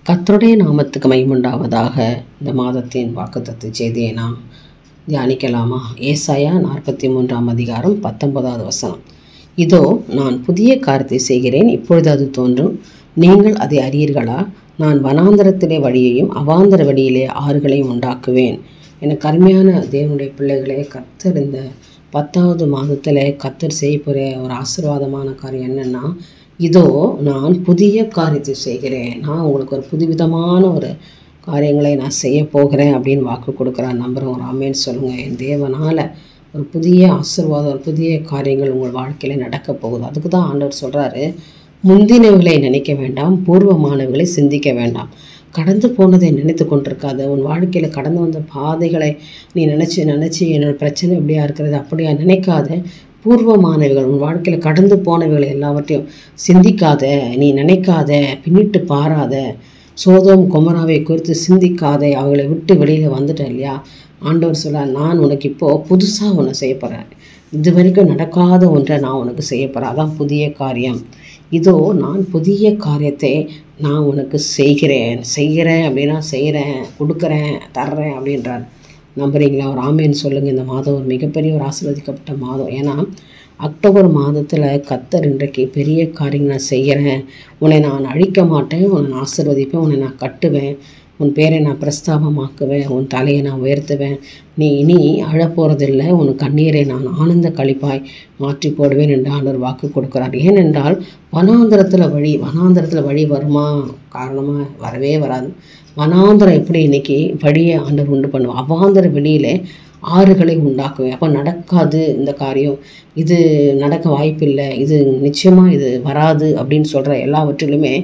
கர்த்தருடைய நாமத்துக்கு மகிமையுண்டாவதாக. இந்த மாதத்தின் வாக்குத்தத்த செய்தியை நாம் தியானிக்கலாமா? ஏசாயா 43ஆம் அதிகாரம் 19வது வசனம். இதோ நான் புதிய காரியத்தை செய்கிறேன், இப்பொழுது அது தோன்றும், நீங்கள் அதை அறியீர்களா? நான் வனாந்தரத்திலே வழியையும் அவாந்தர வழியிலே ஆறுகளையும் உண்டாக்குவேன். எனக்கு அருமையான தேவனுடைய பிள்ளைகளே, கர்த்தர் இந்த 10வது மாதத்தில் கர்த்தர் செய்ய போகிற ஒரு ஆசீர்வாதமான காரியம் என்னென்னா, இதோ நான் புதிய காரியத்தை செய்கிறேன், நான் உங்களுக்கு ஒரு புதுவிதமான ஒரு காரியங்களை நான் செய்ய போகிறேன் அப்படின்னு வாக்கு கொடுக்குறான். நம்புகிறோம், ஒரு ஆமேன்னு சொல்லுங்கள். என் தேவனால் ஒரு புதிய ஆசீர்வாதம், ஒரு புதிய காரியங்கள் உங்கள் வாழ்க்கையில் நடக்க போகுது. அதுக்கு தான் ஆண்டவர் சொல்கிறாரு, முந்தினவைகளை நினைக்க வேண்டாம், பூர்வமானவைகளை சிந்திக்க வேண்டாம். கடந்து போனதை நினைத்து கொண்டிருக்காது. உன் வாழ்க்கையில் கடந்து வந்த பாதைகளை நீ நினச்சி என்னோடய பிரச்சனை எப்படியா இருக்கிறது அப்படியா நினைக்காத. பூர்வமானவைகள், உன் வாழ்க்கையில் கடந்து போனவைகளை எல்லாவற்றையும் சிந்திக்காத, நீ நினைக்காத, பின்னிட்டு பாராத, சோதோம் கொமராவை குறித்து சிந்திக்காத. அவங்களை விட்டு வெளியில் வந்துட்டேன் இல்லையா? ஆண்டவர் சொல்ல, நான் உனக்கு இப்போது புதுசாக ஒன்று செய்ய போகிறேன், இது வரைக்கும் நடக்காத ஒன்றை நான் உனக்கு செய்ய போகிறேன், அதான் புதிய காரியம். இதோ நான் புதிய காரியத்தை நான் உனக்கு செய்கிறேன் அப்படின்னா செய்கிறேன், கொடுக்குறேன், தர்றேன் அப்படின்றார். நம்புறீங்களா? ஒரு ஆமேன்னு சொல்லுங்கள். இந்த மாதம் ஒரு மிகப்பெரிய ஒரு ஆசீர்வதிக்கப்பட்ட மாதம். ஏன்னா அக்டோபர் மாதத்தில் கர்த்தர் இன்றைக்கு பெரிய காரியம் நான் செய்கிறேன், உன்னை நான் அழிக்க மாட்டேன், உன்னை நான் ஆசீர்வதிப்பேன், உன்னை நான் கட்டுவேன், உன் பேரை நான் பிரஸ்தாபமாக்குவேன், உன் தலையை நான் உயர்த்துவேன், நீ இனி அழப்போகிறதில்லை, உன் கண்ணீரை நான் ஆனந்த களிப்பாய் மாற்றி போடுவேன் என்று ஆண்டவர் வாக்கு கொடுக்குறார். ஏனென்றால் வனாந்தரத்தில் வழி வருமா? காரணமாக வரவே வராது. வனாந்தரம் எப்படி இன்றைக்கி வழியை ஆண்டவர் உண்டு பண்ணுவோம், அவாந்தர வெளியில் ஆறுகளை உண்டாக்குவேன். அப்போ நடக்காது இந்த காரியம், இது நடக்க வாய்ப்பில்லை, இது நிச்சயமாக இது வராது அப்படின்னு சொல்கிற எல்லாவற்றிலுமே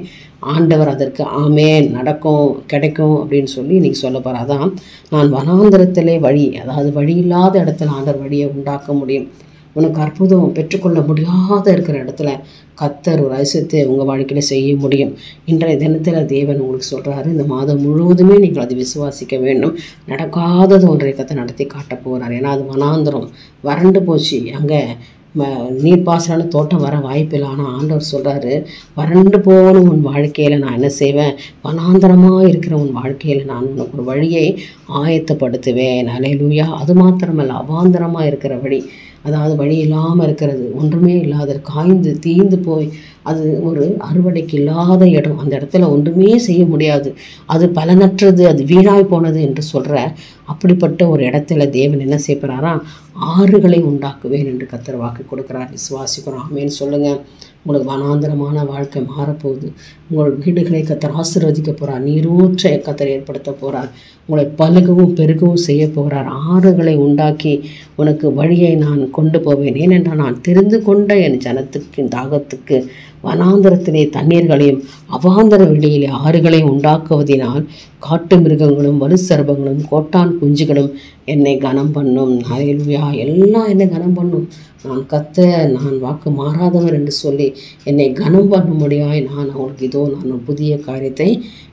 ஆண்டவர் அதற்கு ஆமேன், நடக்கும், கிடைக்கும் அப்படின்னு சொல்லி இன்றைக்கி சொல்ல போகிறார். அதான் நான் வனாந்தரத்திலே வழி, அதாவது வழி இல்லாத இடத்துல ஆண்டவர் வழியை உண்டாக்க முடியும். உனக்கு அற்புதம் பெற்றுக்கொள்ள முடியாத இருக்கிற இடத்துல கர்த்தர் ஒரு அதிசயத்தை உங்கள் வாழ்க்கையில் செய்ய முடியும். இன்றைய தினத்தில் தேவன் உங்களுக்கு சொல்கிறாரு, இந்த மாதம் முழுவதுமே நீங்கள் அதை விசுவாசிக்க வேண்டும். நடக்காதது ஒன்றை கர்த்தர் நடத்தி காட்ட போகிறார். ஏன்னா அது வனாந்தரம், வறண்டு போச்சு, அங்கே நீர்ப்பாசலான தோட்டம் வர வாய்ப்பில்லை. ஆனால் ஆண்டவர் சொல்கிறாரு, வறண்டு போன உன் வாழ்க்கையில் நான் என்ன செய்வேன், வனாந்தரமாக இருக்கிற உன் வாழ்க்கையில் நான் உனக்கு ஒரு வழியை ஆயத்தப்படுத்துவேன். அல்லேலூயா. அது மாத்திரமல்ல, அவாந்தரமாக இருக்கிற வழி, அதாவது வழி இல்லாமல் இருக்கிறது, ஒன்றுமே இல்லாத காய்ந்து தீந்து போய் அது ஒரு அறுவடைக்கு இல்லாத இடம், அந்த இடத்துல ஒன்றுமே செய்ய முடியாது, அது பலனற்றது, அது வீணாய் போனது என்று சொல்கிற அப்படிப்பட்ட ஒரு இடத்துல தேவன் என்ன செய்யப்படுறாரா, ஆறுகளை உண்டாக்குவேன் என்று கர்த்தர் வாக்கு கொடுக்குறார். விசுவாசிக்கிறோம், ஆமேன்னு சொல்லுங்கள். உங்களுக்கு வனாந்தரமான வாழ்க்கை மாறப்போகுது. உங்கள் வீடுகளை கர்த்தர் ஆசீர்வதிக்க போகிறார், நீரூற்றை கர்த்தர் ஏற்படுத்த போகிறார், உங்களை பலுகவும் பெருகவும் செய்ய போகிறார். ஆறுகளை உண்டாக்கி உனக்கு வழியை நான் கொண்டு போவேன். ஏனென்றால் நான் தெரிந்து கொண்ட என் ஜனத்துக்கு தாகத்துக்கு வனாந்தரத்திலே தண்ணீர்களையும் அவாந்தர வெளியிலே ஆறுகளையும் உண்டாக்குவதினால் காட்டு மிருகங்களும் வலு சர்ப்பங்களும் கோட்டான் குஞ்சுகளும் என்னை கனம் பண்ணும். அல்லேலூயா. எல்லாம் என்னை கனம் பண்ணும். நான் நான் வாக்கு மாறாதவர் என்று சொல்லி என்னை கனம் பண்ணும்படியாய் நான் அவங்களுக்கு இதோ நான் ஒரு புதிய காரியத்தை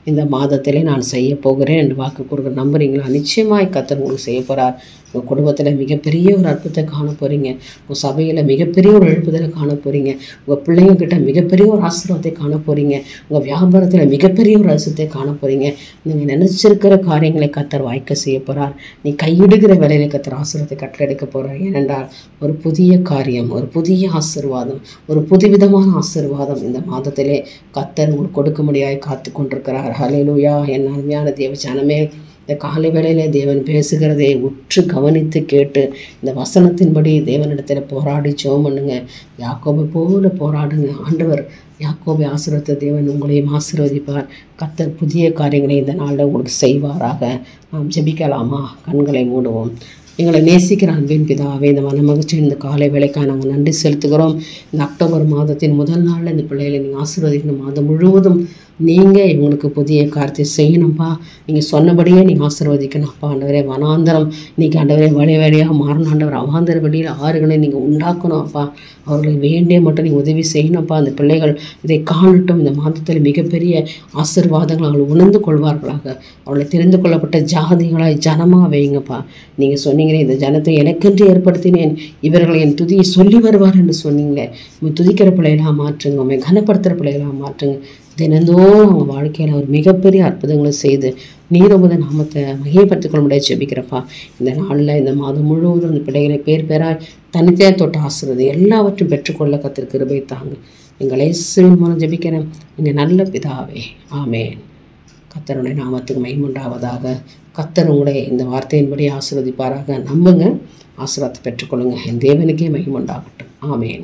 இந்த மாதத்திலே நான் செய்ய போகிறேன் என்று வாக்கு கொடுக்குற. நம்புறீங்களா? நிச்சயமாய் கர்த்தர் உங்களுக்கு செய்ய போகிறார். உங்கள் குடும்பத்தில் மிகப்பெரிய ஒரு அற்புதத்தை காண போகிறீங்க. உங்கள் சபையில் மிகப்பெரிய ஒரு எழுப்புதலை காண போகிறீங்க. உங்கள் பிள்ளைங்கக்கிட்ட மிகப்பெரிய ஒரு ஆசீர்வாதத்தை காண போகிறீங்க. உங்கள் வியாபாரத்தில் மிகப்பெரிய ஒரு அதிசயத்தை காண போகிறீங்க. நீங்கள் நினச்சிருக்கிற காரியங்களை கர்த்தர் வாய்க்க செய்ய போகிறார். நீ கையிடுகிற வேலையில் கர்த்தர் ஆசீர்வாதத்தை கட்டளையிட போகிறார். ஏனென்றால் ஒரு புதிய காரியம், ஒரு புதிய ஆசீர்வாதம், ஒரு புதுவிதமான ஆசீர்வாதம் இந்த மாதத்திலே கர்த்தர் உங்களுக்கு கொடுக்க முடியாய் காத்து கொண்டிருக்கிறார். ஹல்லேலூயா. என் அருமையான தேவ ஜனமே, இந்த காலை வேளையிலே தேவன் பேசுகிறதை உற்று கவனித்து கேட்டு இந்த வசனத்தின்படி தேவனிடத்தில் போராடி ஜெபம் பண்ணுங்க. யாக்கோபை போல போராடுங்க. ஆண்டவர் யாக்கோபை ஆசீர்வதித்த தேவன் உங்களையும் ஆசீர்வதிப்பார். கர்த்தர் புதிய காரியங்களை இந்த நாளில் உங்களுக்கு செய்வாராக. நாம் ஜெபிக்கலாமா? கண்களை மூடுவோம். எங்களை நேசிக்கிற அன்பின் பிதாவே, இந்த மனமகிழ்ச்சி இந்த காலை வேலைக்காக நாங்கள் நன்றி செலுத்துகிறோம். இந்த அக்டோபர் மாதத்தின் முதல் நாளில் இந்த பிள்ளைகளை நீங்கள் ஆசீர்வதிக்கணும். மாதம் முழுவதும் நீங்கள் இவங்களுக்கு புதிய காரியத்தை செய்யணும்ப்பா. நீங்கள் சொன்னபடியே நீங்கள் ஆசீர்வதிக்கணும்ப்பா. ஆண்டவரே, வனாந்தரம் இன்றைக்கி ஆண்டவரே வழி வழியாக மாறணும். ஆண்டவர் அவாந்தர வழியில் ஆறுகளை நீங்கள் உண்டாக்கணும் அப்பா. அவர்களுக்கு வேண்டிய மட்டும் நீங்கள் உதவி செய்யணும்ப்பா. அந்த பிள்ளைகள் இதை காணட்டும். இந்த மாதத்தில் மிகப்பெரிய ஆசீர்வாதங்கள் அவர்கள் உணர்ந்து கொள்வார்களாக. அவர்களை தெரிந்து கொள்ளப்பட்ட ஜாதிகளாய் ஜனமாக வைங்கப்பா. நீங்கள் சொன்னீங்களே, இந்த ஜனத்தை எனக்கென்று ஏற்படுத்தினேன், இவர்கள் என் துதியை சொல்லி வருவார் என்று சொன்னீங்களே. துதிக்கிற பிள்ளைகளாக மாற்றுங்க, கனப்படுத்துகிற பிள்ளைகளாக மாற்றுங்க. தினந்தோறும் அவங்க வாழ்க்கையில் ஒரு மிகப்பெரிய அற்புதங்களை செய்து நீர் உமது நாமத்தை மகிமைப்படுத்திக் கொள்ள முடியாது ஜெபிக்கிறப்பா. இந்த நாளில் இந்த மாதம் முழுவதும் அந்த பிள்ளைகளை பேர் பேராய் தனித்தே தொட்டு ஆசிர்வது எல்லாவற்றும் பெற்றுக்கொள்ள கர்த்தர் கிருபை தாங்க. எங்கள் இயேசுவின் மூலம் ஜெபிக்கிறேன் எங்கள் நல்ல பிதாவே, ஆமேன். கர்த்தருடைய நாமத்துக்கு மகிமையுண்டாவதாக. கர்த்தர் உங்களை இந்த வார்த்தையின்படி ஆசீர்வதிப்பாராக. நம்புங்க, ஆசீர்வாதத்தை பெற்றுக்கொள்ளுங்க. என் தேவனுக்கே மகிமையுண்டாகட்டும். ஆமேன்.